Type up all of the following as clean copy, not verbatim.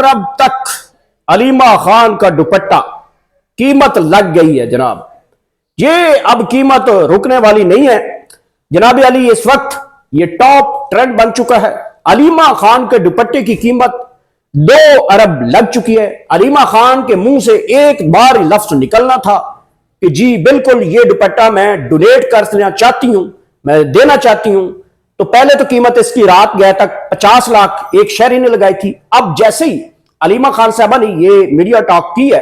अरब तक अलीमा खान का दुपट्टा कीमत लग गई है जनाब। ये अब कीमत रुकने वाली नहीं है जनाब अली। इस वक्त ये टॉप ट्रेंड बन चुका है। अलीमा खान के दुपट्टे की कीमत 2 अरब लग चुकी है। अलीमा खान के मुंह से एक बार लफ्ज निकलना था कि जी बिल्कुल ये दुपट्टा मैं डोनेट करना चाहती हूं, मैं देना चाहती हूं। तो पहले तो कीमत इसकी रात गया तक 50 लाख एक शहरी ने लगाई थी। अब जैसे ही अलीमा खान साहबा ने ये मीडिया टॉक की है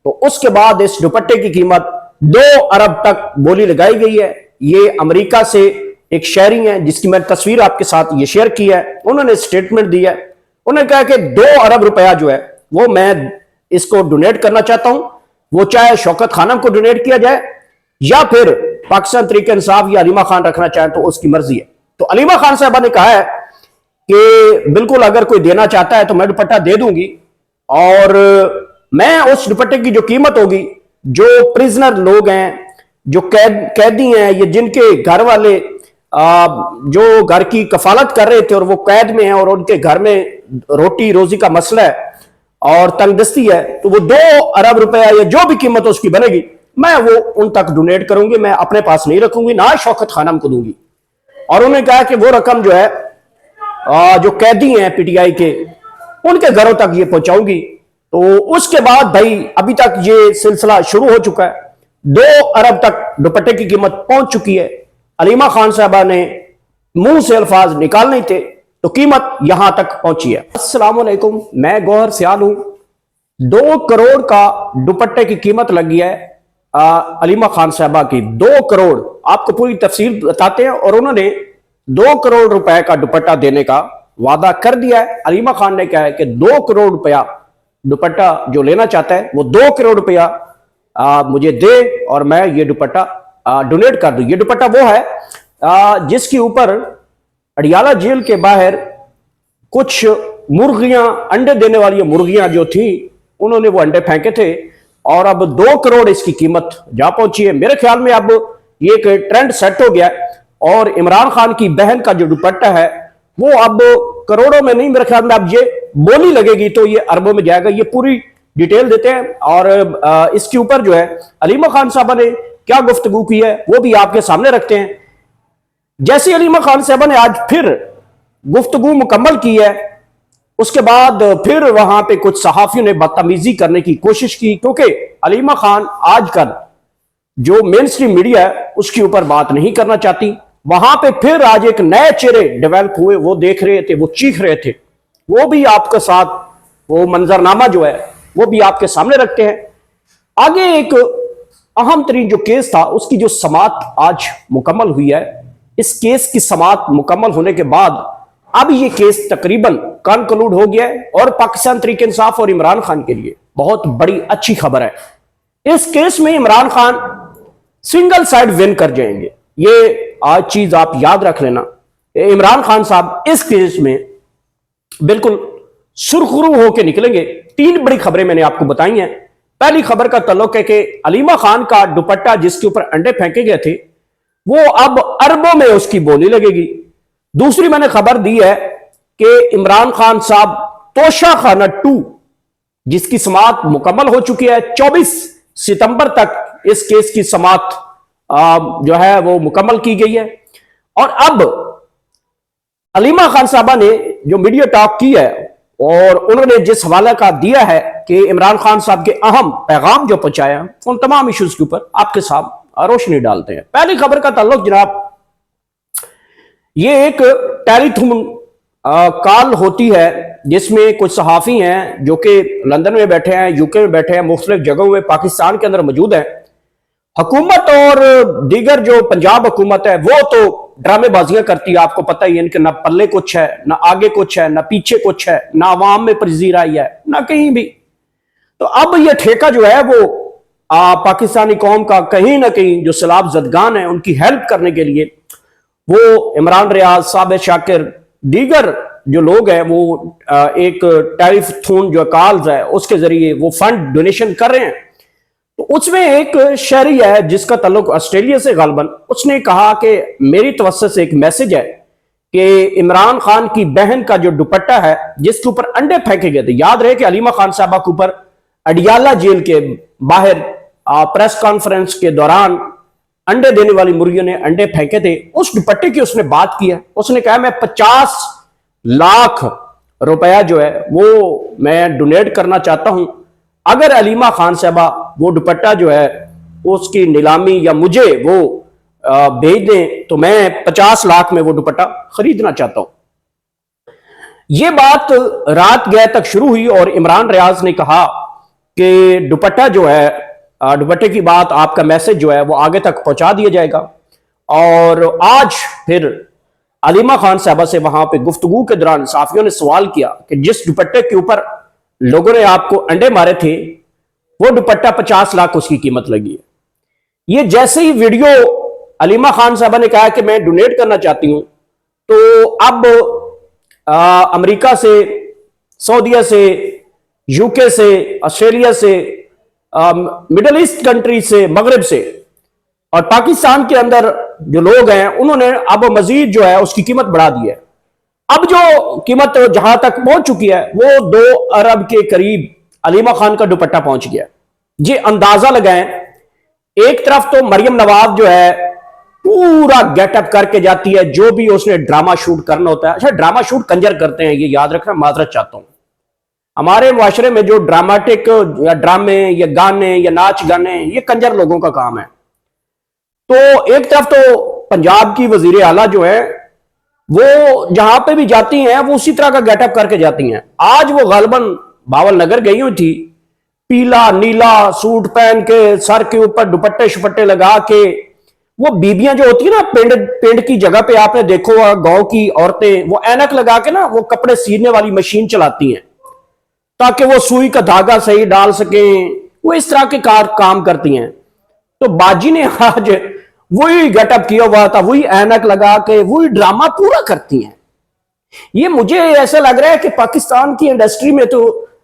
तो उसके बाद इस दुपट्टे की कीमत 2 अरब तक बोली लगाई गई है। ये अमेरिका से एक शहरी है जिसकी मैंने तस्वीर आपके साथ ये शेयर की है। उन्होंने स्टेटमेंट दिया है। उन्होंने कहा कि 2 अरब रुपया जो है वो मैं इसको डोनेट करना चाहता हूं। वो चाहे शौकत खानम को डोनेट किया जाए या फिर पाकिस्तान तरीके इंसाफ या अलीमा खान रखना चाहे तो उसकी मर्जी है। तो अलीमा खान साहबा ने कहा है कि बिल्कुल अगर कोई देना चाहता है तो मैं दुपट्टा दे दूंगी और मैं उस दुपट्टे की जो कीमत होगी, जो प्रिजनर लोग हैं, जो कैदी हैं, ये जिनके घर वाले जो घर की कफालत कर रहे थे और वो कैद में हैं और उनके घर में रोटी रोजी का मसला है और तंगदस्ती है, तो वो 2 अरब रुपया या जो भी कीमत उसकी बनेगी मैं वो उन तक डोनेट करूंगी। मैं अपने पास नहीं रखूंगी, ना शौकत खानम को दूंगी। और उन्होंने कहा कि वो रकम जो है जो कैदी हैं पीटीआई के, उनके घरों तक ये पहुंचाऊंगी। तो उसके बाद भाई अभी तक ये सिलसिला शुरू हो चुका है। 2 अरब तक दुपट्टे की कीमत पहुंच चुकी है। अलीमा खान साहबा ने मुंह से अल्फाज निकालने थे तो कीमत यहां तक पहुंची है। अस्सलाम वालेकुम, मैं गौहर सियाल हूं। 2 करोड़ का दुपट्टे की कीमत लगी है अलीमा खान साहबा की। 2 करोड़, आपको पूरी तफसील बताते हैं। और उन्होंने 2 करोड़ रुपए का दुपट्टा देने का वादा कर दिया है। अलीमा खान ने कहा है कि 2 करोड़ रुपया दुपट्टा जो लेना चाहता है वो 2 करोड़ रुपया मुझे दे और मैं ये दुपट्टा डोनेट कर दूं। ये दुपट्टा वो है जिसके ऊपर अडियाला जेल के बाहर कुछ मुर्गियां, अंडे देने वाली मुर्गियां जो थी, उन्होंने वो अंडे फेंके थे और अब 2 करोड़ इसकी कीमत जा पहुंची है। मेरे ख्याल में अब ये एक ट्रेंड सेट हो गया और इमरान खान की बहन का जो दुपट्टा है वो अब करोड़ों में नहीं, मेरे ख्याल में अब ये बोली लगेगी तो ये अरबों में जाएगा। ये पूरी डिटेल देते हैं और इसके ऊपर जो है अलीमा खान साहबा ने क्या गुफ्तगू की है वो भी आपके सामने रखते हैं। जैसे अलीमा खान साहबा ने आज फिर गुफ्तगू मुकम्मल की है, उसके बाद फिर वहां पे कुछ सहाफियों ने बदतमीजी करने की कोशिश की, क्योंकि अलीमा खान आजकल जो मेन स्ट्रीम मीडिया है उसके ऊपर बात नहीं करना चाहती। वहां पे फिर आज एक नए चेहरे डेवलप हुए, वो देख रहे थे, वो चीख रहे थे। वो भी आपके साथ वो मंजरनामा जो है वो भी आपके सामने रखते हैं। आगे एक अहम तरीन जो केस था उसकी जो समाअत आज मुकम्मल हुई है। इस केस की समाअत मुकम्मल होने के बाद अब ये केस तकरीबन कंक्लूड हो गया है और पाकिस्तान तरीके इंसाफ और इमरान खान के लिए बहुत बड़ी अच्छी खबर है। इस केस में Imran Khan single side win कर जाएंगे। ये आज चीज आप याद रख लेना। इमरान खान साहब इस केस में बिल्कुल सुरखरू होकर निकलेंगे। 3 बड़ी खबरें मैंने आपको बताई हैं। पहली खबर का तल्लुक है कि अलीमा खान का दुपट्टा जिसके ऊपर अंडे फेंके गए थे वो अब अरबों में उसकी बोली लगेगी। दूसरी मैंने खबर दी है कि इमरान खान साहब तोशा खाना 2 जिसकी समाअत मुकम्मल हो चुकी है, 24 सितंबर तक इस केस की समाअत जो है वो मुकम्मल की गई है। और अब अलीमा खान साहबा ने जो मीडिया टॉक की है और उन्होंने जिस हवाले का दिया है कि इमरान खान साहब के अहम पैगाम जो पहुंचाया, उन तमाम इश्यूज के ऊपर आपके साथ रोशनी डालते हैं। पहली खबर का ताल्लुक जनाब, ये एक टेलीथॉन कॉल होती है जिसमें कुछ सहाफी हैं जो कि लंदन में बैठे हैं, यूके में बैठे हैं, मुख्तलिफ जगहों में पाकिस्तान के अंदर मौजूद हैं। हुकूमत और दीगर जो पंजाब हुकूमत है वो तो ड्रामेबाजियां करती है, आपको पता ही है। इनके ना पल्ले कुछ है, ना आगे कुछ है, ना पीछे कुछ है, ना आवाम में पजीराई है, ना कहीं भी। तो अब ये ठेका जो है वो पाकिस्तानी कौम का कहीं ना कहीं जो सैलाब जदगान है उनकी हेल्प करने के लिए वो इमरान रियाज, साबिर शाकिर, दीगर जो लोग हैं वो एक टेलीथॉन जो कॉल्स है उसके जरिए वो फंड डोनेशन कर रहे हैं। तो उसमें एक शहरी है जिसका ताल्लुक ऑस्ट्रेलिया से गालबन, उसने कहा कि मेरी तवज्जो से एक मैसेज है कि इमरान खान की बहन का जो दुपट्टा है जिसके ऊपर अंडे फेंके गए थे, याद रहे कि अलीमा खान साहबा के ऊपर अडियाला जेल के बाहर प्रेस कॉन्फ्रेंस के दौरान अंडे देने वाली मुर्गियों ने अंडे फेंके थे, उस दुपट्टे की उसने बात की है। उसने कहा मैं 50 लाख रुपया जो है वो मैं डोनेट करना चाहता हूं, अगर अलीमा खान साहबा वो दुपट्टा जो है उसकी नीलामी या मुझे वो भेज दें तो मैं 50 लाख में वो दुपट्टा खरीदना चाहता हूं। ये बात रात गए तक शुरू हुई और इमरान रियाज ने कहा कि दुपट्टा जो है, दुपट्टे की बात, आपका मैसेज जो है वो आगे तक पहुंचा दिया जाएगा। और आज फिर अलीमा खान साहबा से वहां पे गुफ्तगू के दौरान साफियों ने सवाल किया कि जिस दुपट्टे के ऊपर लोगों ने आपको अंडे मारे थे वो दुपट्टा 50 लाख उसकी कीमत लगी है। ये जैसे ही वीडियो अलीमा खान साहबा ने कहा कि मैं डोनेट करना चाहती हूं, तो अब अमेरिका से, सऊदीया से, यूके से, ऑस्ट्रेलिया से, मिडल ईस्ट कंट्री से, मगरब से और पाकिस्तान के अंदर जो लोग हैं उन्होंने अब मजीद जो है उसकी कीमत बढ़ा दी है। अब जो कीमत जहां तक पहुंच चुकी है वो 2 अरब के करीब अलीमा खान का दुपट्टा पहुंच गया। जी अंदाजा लगाएं, एक तरफ तो मरियम नवाज जो है पूरा गेटअप करके जाती है, जो भी उसने ड्रामा शूट करना होता है। अच्छा, ड्रामा शूट कंजर करते हैं, ये याद रखना, माजरत चाहता हूं। हमारे मुआशरे में जो ड्रामेटिक या ड्रामे या गाने या नाच गाने, ये कंजर लोगों का काम है। तो एक तरफ तो पंजाब की वजीर आला जो है वो जहां पे भी जाती हैं वो उसी तरह का गेटअप करके जाती हैं। आज वो गालबन बावल नगर गई हुई थी, पीला नीला सूट पहन के, सर के ऊपर दुपट्टे शुपट्टे लगा के। वो बीबियां जो होती है ना, पिंड पिंड की जगह पे आपने देखो गांव की औरतें वो ऐनक लगा के ना वो कपड़े सीने वाली मशीन चलाती हैं ताकि वो सुई का धागा सही डाल सकें, वो इस तरह के काम करती हैं। तो बाजी ने आज वही गेटअप किया हुआ था, वही ऐनक लगा के वही ड्रामा पूरा करती हैं। ये मुझे ऐसा लग रहा है कि पाकिस्तान की इंडस्ट्री में तो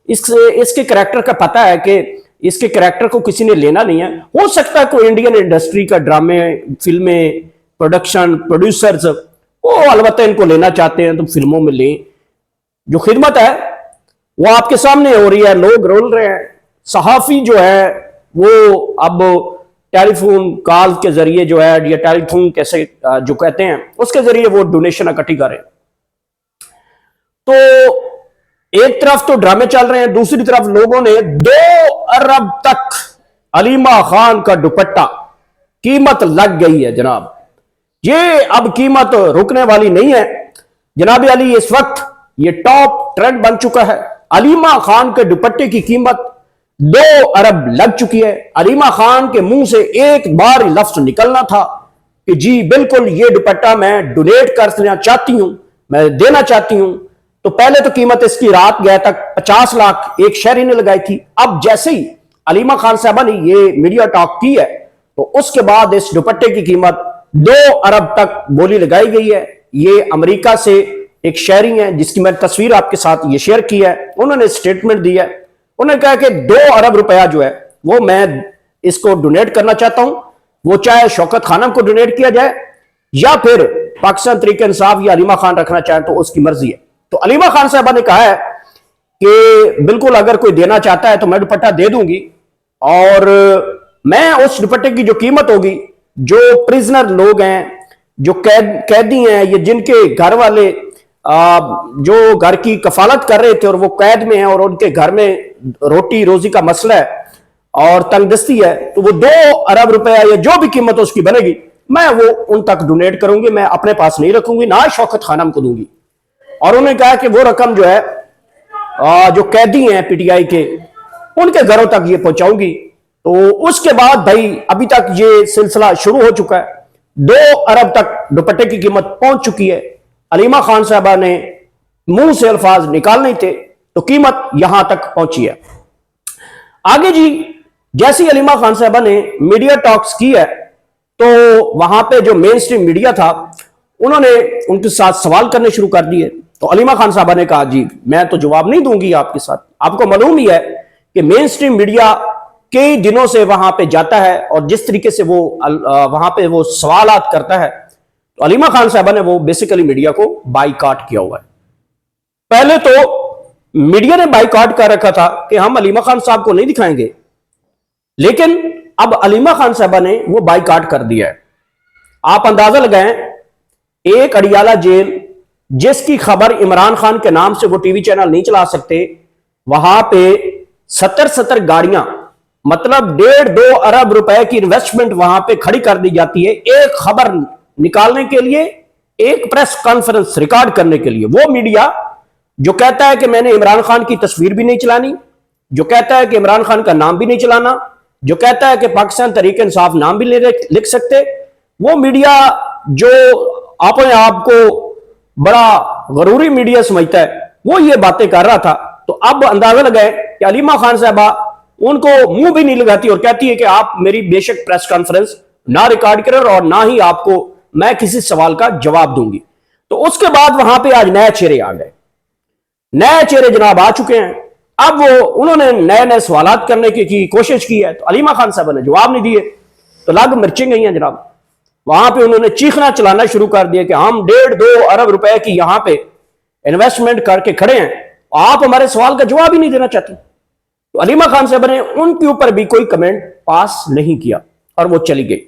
इसके कैरेक्टर का पता है कि इसके कैरेक्टर को किसी ने लेना नहीं है। हो सकता है कोई इंडियन इंडस्ट्री का ड्रामे, फिल्में, प्रोडक्शन, प्रोड्यूसर्स वो अलबत्ता इनको लेना चाहते हैं तो फिल्मों में लें। जो खिदमत है वो आपके सामने हो रही है, लोग रोल रहे हैं। सहाफी जो है वो अब टेलीफोन कॉल के जरिए जो है, या टेलीफोन कैसे जो कहते हैं उसके जरिए वो डोनेशन इकट्ठी करें। तो एक तरफ तो ड्रामे चल रहे हैं, दूसरी तरफ लोगों ने 2 अरब तक अलीमा खान का दुपट्टा कीमत लग गई है जनाब। ये अब कीमत रुकने वाली नहीं है जनाब अली। इस वक्त ये टॉप ट्रेंड बन चुका है। अलीमा खान के दुपट्टे की कीमत 2 अरब लग चुकी है। अलीमा खान के मुंह से एक बार ही लफ्ज निकलना था कि जी बिल्कुल ये दुपट्टा मैं डोनेट करना चाहती हूं, मैं देना चाहती हूं। तो पहले तो कीमत इसकी रात गए तक 50 लाख एक शहरी ने लगाई थी। अब जैसे ही अलीमा खान साहबा ने ये मीडिया टॉक की है तो उसके बाद इस दुपट्टे की कीमत 2 अरब तक बोली लगाई गई है। ये अमेरिका से एक शहरी है जिसकी मैंने तस्वीर आपके साथ ये शेयर की है, उन्होंने स्टेटमेंट दी है। उन्होंने कहा कि 2 अरब रुपया जो है वो मैं इसको डोनेट करना चाहता हूं। वो चाहे शौकत खानम को डोनेट किया जाए या फिर पाकिस्तान तरीके इंसाफ या अलीमा खान रखना चाहें तो उसकी मर्जी है। तो अलीमा खान साहबा ने कहा है कि बिल्कुल अगर कोई देना चाहता है तो मैं दुपट्टा दे दूंगी, और मैं उस दुपट्टे की जो कीमत होगी, जो प्रिजनर लोग हैं, जो कैदी हैं, ये जिनके घर वाले जो घर की कफालत कर रहे थे और वो कैद में हैं और उनके घर में रोटी रोजी का मसला है और तंगदस्ती है, तो वो 2 अरब रुपया या जो भी कीमत उसकी बनेगी मैं वो उन तक डोनेट करूंगी, मैं अपने पास नहीं रखूंगी, ना शौकत खानम को दूंगी। और उन्होंने कहा कि वो रकम जो है जो कैदी हैं पीटीआई के, उनके घरों तक ये पहुंचाऊंगी। तो उसके बाद भाई अभी तक ये सिलसिला शुरू हो चुका है। 2 अरब तक दुपट्टे की कीमत पहुंच चुकी है। अलीमा खान साहबा ने मुंह से अल्फाज निकाल नहीं थे तो कीमत यहां तक पहुंची है। आगे जी, जैसी अलीमा खान साहबा ने मीडिया टॉक्स की है तो वहां पे जो मेन स्ट्रीम मीडिया था उन्होंने उनके साथ सवाल करने शुरू कर दिए। तो अलीमा खान साहबा ने कहा जी मैं तो जवाब नहीं दूंगी आपके साथ। आपको मालूम ही है कि मेन स्ट्रीम मीडिया कई दिनों से वहां पे जाता है और जिस तरीके से वो वहां पे वो सवालात करता है तो अलीमा खान साहबा ने वो बेसिकली मीडिया को बाइकआउट किया हुआ है। पहले तो मीडिया ने बाइकआउट कर रखा था कि हम अलीमा खान साहब को नहीं दिखाएंगे, लेकिन अब अलीमा खान साहबा ने वो बाइकआउट कर दिया है। आप अंदाजा लगाएं, एक अडियाला जेल जिसकी खबर इमरान खान के नाम से वो टीवी चैनल नहीं चला सकते, वहां पे 70 गाड़ियां, मतलब 1.5-2 अरब रुपए की इन्वेस्टमेंट वहां पे खड़ी कर दी जाती है एक खबर निकालने के लिए, एक प्रेस कॉन्फ्रेंस रिकॉर्ड करने के लिए। वो मीडिया जो कहता है कि मैंने इमरान खान की तस्वीर भी नहीं चलानी, जो कहता है कि इमरान खान का नाम भी नहीं चलाना, जो कहता है कि पाकिस्तान तहरीक इंसाफ नाम भी नहीं लिख सकते, वो मीडिया जो अपने आप को बड़ा गरूरी मीडिया समझता है, वो ये बातें कर रहा था। तो अब अंदाजा लगाए कि अलीमा खान साहबा उनको मुंह भी नहीं लगाती और कहती है कि आप मेरी बेशक प्रेस कॉन्फ्रेंस ना रिकॉर्ड करें और ना ही आपको मैं किसी सवाल का जवाब दूंगी। तो उसके बाद वहां पे आज नए चेहरे आ गए, नए चेहरे जनाब आ चुके हैं। अब वो उन्होंने नए नए सवाल करने की कोशिश की है, तो अलीमा खान साहबा ने जवाब नहीं दिए, तो लाग मिर्चें गई हैं जनाब। वहां पे उन्होंने चीखना चलाना शुरू कर दिया कि हम 1.5-2 अरब रुपए की यहां पे इन्वेस्टमेंट करके खड़े हैं, आप हमारे सवाल का जवाब ही नहीं देना चाहते। तो अलीमा खान साहब ने उनके ऊपर भी कोई कमेंट पास नहीं किया और वो चली गई।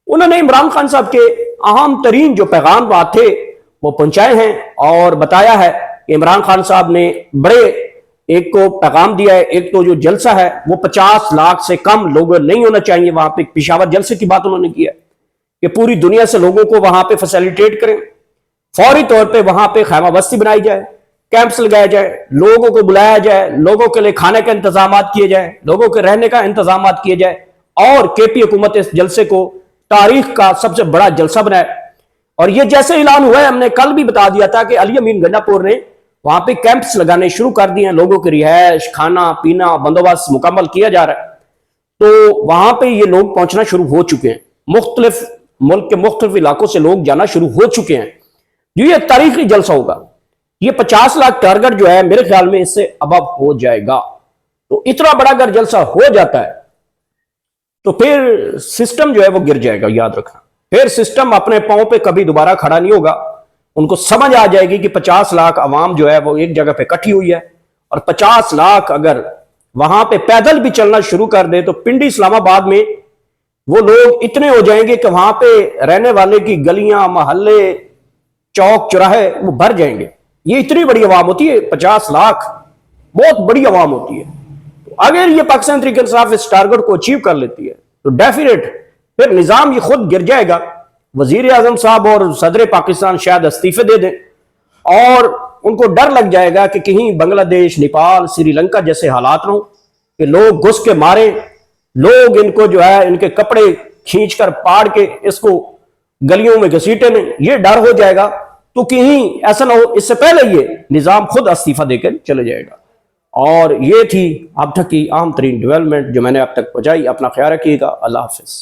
उन्होंने इमरान खान साहब के अहम तरीन जो पैगाम थे वो पहुंचाए हैं और बताया है कि इमरान खान साहब ने बड़े एक को पैगाम दिया है। एक तो जो जलसा है वो 50 लाख से कम लोग नहीं होना चाहिए। वहां पे पेशावर जलसे की बात उन्होंने की है कि पूरी दुनिया से लोगों को वहां पे फैसिलिटेट करें, फौरी तौर पे वहां पे खैमा बस्ती बनाई जाए, कैंप्स लगाया जाए, लोगों को बुलाया जाए, लोगों के लिए खाने का इंतजाम किए जाए, लोगों के रहने का इंतजाम किए जाए और केपी हुकूमत इस जलसे को तारीख का सबसे बड़ा जलसा बनाए। और ये जैसे ऐलान हुआ है, हमने कल भी बता दिया था कि अली अमीन गंडापुर ने वहां पे कैंप्स लगाने शुरू कर दिए हैं, लोगों की रिहायश, खाना पीना बंदोबस्त मुकम्मल किया जा रहा है। तो वहां पे ये लोग पहुंचना शुरू हो चुके हैं, मुख्तलिफ मुल्क के मुख्तलिफ इलाकों से लोग जाना शुरू हो चुके हैं। जो ये तारीखी जलसा होगा, ये 50 लाख टारगेट जो है मेरे ख्याल में इससे अबव हो जाएगा। तो इतना बड़ा अगर जलसा हो जाता है तो फिर सिस्टम जो है वो गिर जाएगा, याद रखना। फिर सिस्टम अपने पांव पे कभी दोबारा खड़ा नहीं होगा। उनको समझ आ जाएगी कि 50 लाख अवाम जो है वो एक जगह पे इकट्ठी हुई है और 50 लाख अगर वहां पे पैदल भी चलना शुरू कर दे तो पिंडी इस्लामाबाद में वो लोग इतने हो जाएंगे कि वहां पे रहने वाले की गलियां, मोहल्ले, चौक चौराहे वो भर जाएंगे। ये इतनी बड़ी आवाम होती है, 50 लाख बहुत बड़ी आवाम होती है। तो अगर ये पाकिस्तान तहरीक इंसाफ इस टारगेट को अचीव कर लेती है तो डेफिनेट फिर निजाम ये खुद गिर जाएगा। वजीर आजम साहब और सदर पाकिस्तान शायद इस्तीफे दे दें और उनको डर लग जाएगा कि कहीं बांग्लादेश, नेपाल, श्रीलंका जैसे हालात ना हो कि लोग घुस के मारे, लोग इनको जो है इनके कपड़े खींच कर पाड़ के इसको गलियों में घसीटे में, ये डर हो जाएगा। तो कहीं ऐसा ना हो, इससे पहले ये निजाम खुद इस्तीफा देकर चले जाएगा। और ये थी अब तक की अहम तरीन डेवलपमेंट जो मैंने अब तक पहुंचाई। अपना ख्याल रखिएगा। अल्लाह हाफिज।